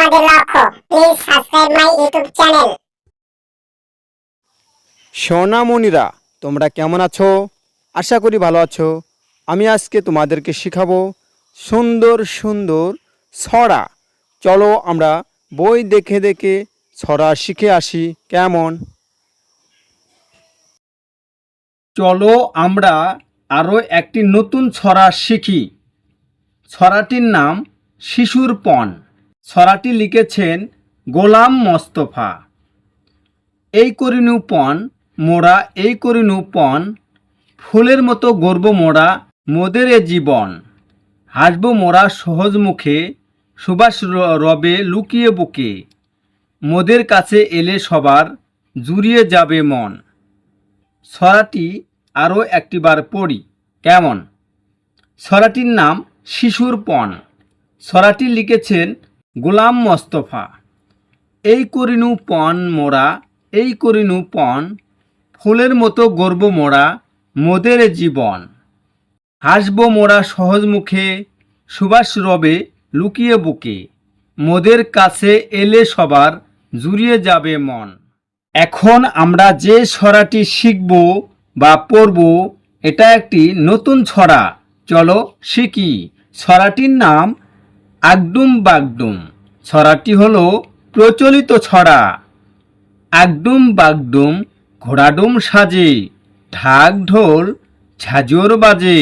আমাদের লক্ষ্য। Please subscribe my YouTube channel. সোনামণিরা, তোমরা কেমন আছো? আশা করি ভালো আছো। আমি আজকে তোমাদেরকে শেখাবো সুন্দর সুন্দর ছড়া। চলো আমরা বই দেখে দেখে ছড়া শিখে আসি। কেমন? চলো আমরা আরও একটি নতুন ছড়া শিখি। ছড়াটির নাম শিশুর পণ। ছড়াটি লিখেছেন গোলাম মোস্তফা। এই করিনু পণ মোরা, এই করিনু পণ, ফুলের মতো গর্ব মোরা, মোদের এ জীবন। হাসব মোরা সহজ মুখে, সুবাস রবে লুকিয়ে বুকে, মোদের কাছে এলে সবার জুড়িয়ে যাবে মন। ছড়াটি আরও একটিবার পড়ি। কেমন? ছড়াটির নাম শিশুর পণ। ছড়াটি লিখেছেন গোলাম মোস্তফা। এই করিনু পণ মোরা, এই করিনু পণ, ফুলের মতো গর্ব মোরা, মোদের জীবন। হাসব মোরা সহজ মুখে, সুবাস রবে লুকিয়ে বুকে, মোদের কাছে এলে সবার জুড়িয়ে যাবে মন। এখন আমরা যে ছড়াটি শিখব বা পড়ব, এটা একটি নতুন ছড়া। চলো শিখি। ছড়াটির নাম আগডুম বাগডুম। ছড়াটি হলো প্রচলিত ছড়া। আগডুম বাগডুম ঘোড়াডুম সাজে, ঢাক ঢোল ঝাঁঝর বাজে,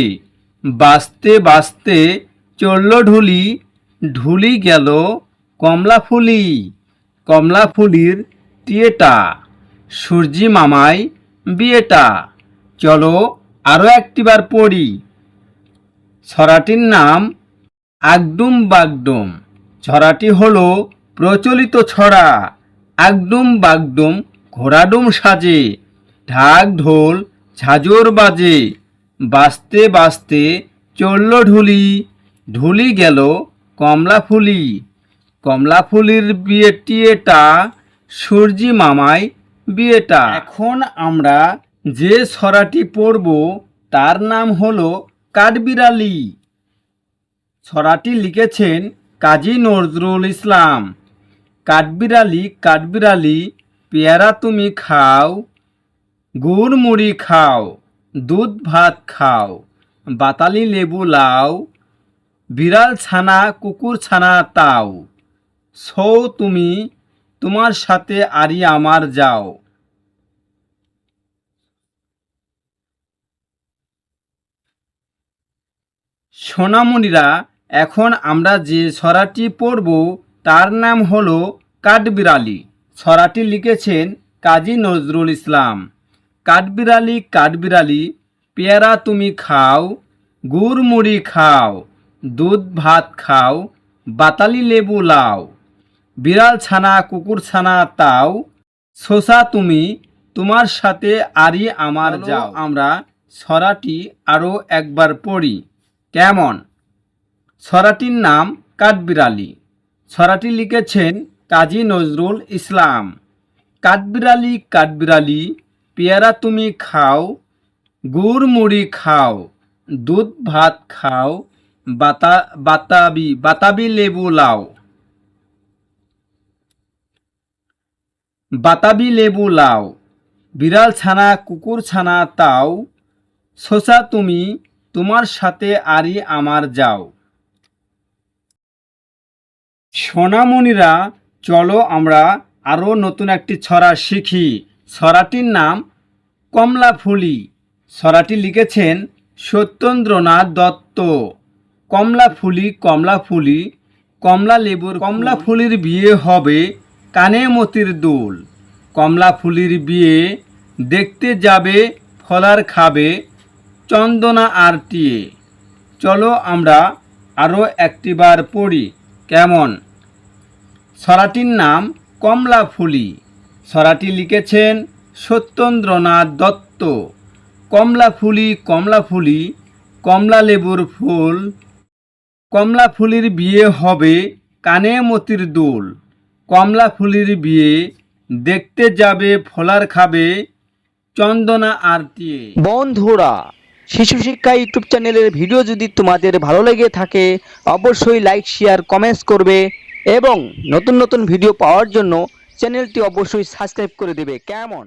বাজতে বাজতে চলল ঢুলি, ঢুলি গেল কমলা ফুলি, কমলা ফুলির টিয়েটা, সূর্যি মামাই বিয়েটা। চলো আরও একটিবার পড়ি। ছড়াটির নাম আগডুম বাগডুম। ছড়াটি হলো প্রচলিত ছড়া। আগডুম বাগডুম ঘোড়াডুম সাজে, ঢাক ঢোল ঝাঁঝর বাজে, বাজতে বাজতে চলল ঢুলি, ঢুলি গেল কমলা ফুলি, কমলা ফুলির বিয়েটিয়েটা, সূর্যি মামাই বিয়েটা। এখন আমরা যে ছড়াটি পড়ব তার নাম হলো কাঠবিড়ালি। ছড়াটি লিখেছেন কাজী নজরুল ইসলাম। কাঠবিড়ালি কাঠবিড়ালি পেয়ারা তুমি খাও, গুড় মুড়ি খাও, দুধ ভাত খাও, বাতালি লেবু লাও, বিড়াল ছানা কুকুর ছানা তাও, সৌ তুমি তোমার সাথে আরি আমার যাও। সোনামণিরা, এখন আমরা যে ছড়াটি পড়ব তার নাম হলো কাঠবিড়ালি। ছড়াটি লিখেছেন কাজী নজরুল ইসলাম। কাঠবিড়ালি কাঠবিড়ালি পেয়ারা তুমি খাও, গুড় মুড়ি খাও, দুধ ভাত খাও, বাতালি লেবু লাও, বিড়াল ছানা কুকুর ছানা তাও, শোষা তুমি তোমার সাথে আরি আমার যাও। আমরা ছড়াটি আরও একবার পড়ি। কেমন? ছড়াটির নাম কাঠবিড়ালি। ছড়াটি লিখেছেন কাজী নজরুল ইসলাম। কাঠবিড়ালি কাঠবিড়ালি পেয়ারা তুমি খাও, গুড় মুড়ি খাও, দুধ ভাত খাও, বাতাবি লেবু লাও, বাতাবি লেবু লাও, বিড়াল ছানা কুকুর ছানা তাও, শোষা তুমি তোমার সাথে আরি আমার যাও। সোনামণিরা, চলো আমরা আরও নতুন একটি ছড়া শিখি। ছড়াটির নাম কমলা ফুলি। ছড়াটি লিখেছেন সত্যেন্দ্রনাথ দত্ত। কমলা ফুলি কমলা ফুলি, কমলা লেবুর কমলা ফুলির বিয়ে হবে কানে মতির দুল, কমলা ফুলির বিয়ে দেখতে যাবে ফলার খাবে চন্দনা আর টিয়ে। চলো আমরা আরও একটিবার পড়ি। কেমন? ছড়াটির নাম কমলা ফুলি। ছড়াটি লিখেছেন সত্যেন্দ্রনাথ দত্ত। কমলা ফুলি কমলা ফুলি, কমলা লেবুর ফুল, কমলা ফুলির বিয়ে হবে কানে মতির দুল, কমলা ফুলির বিয়ে দেখতে যাবে ফলার খাবে চন্দনা আর টিয়ে। বন্ধুরা, শিশু শিক্ষা ইউটিউব চ্যানেলের ভিডিও যদি তোমাদের ভালো লেগে থাকে অবশ্যই লাইক শেয়ার কমেন্টস করবে এবং নতুন নতুন ভিডিও পাওয়ার জন্য চ্যানেলটি অবশ্যই সাবস্ক্রাইব করে দেবে। কেমন?